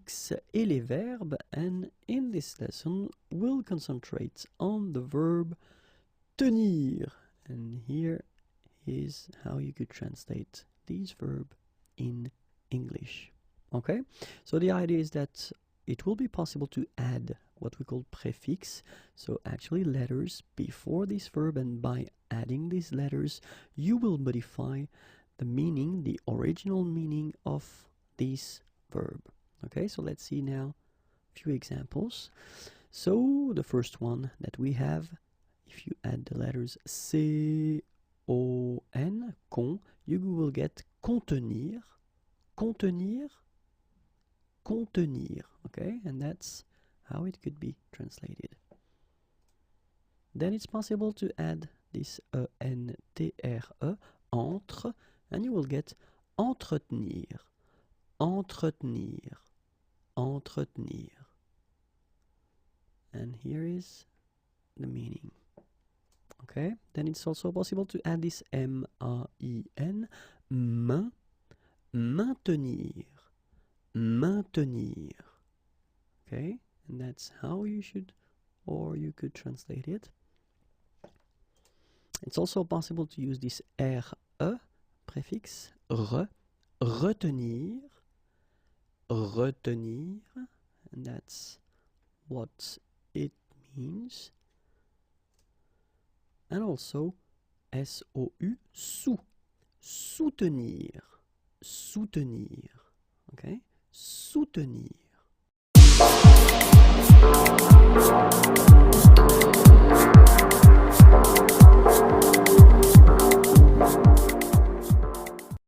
préfixes et les verbes, and in this lesson we'll concentrate on the verb tenir. And here is how you could translate this verb in English. Okay, so the idea is that it will be possible to add what we call prefix, so actually letters before this verb, and by adding these letters you will modify the meaning, the original meaning of this verb. Okay, so let's see now a few examples. So the first one that we have, if you add the letters C, O, N, con, you will get contenir, contenir, contenir. Okay, and that's how it could be translated. Then it's possible to add this E-N-T-R-E, entre, and you will get entretenir, entretenir, entretenir. And here is the meaning. Okay, then it's also possible to add this M-A-I-N, main, maintenir, maintenir. Okay, and that's how you should, or you could translate it. It's also possible to use this R-E prefix, re, retenir, retenir, and that's what it means. And also S-O-U, sous, soutenir, soutenir, okay, soutenir.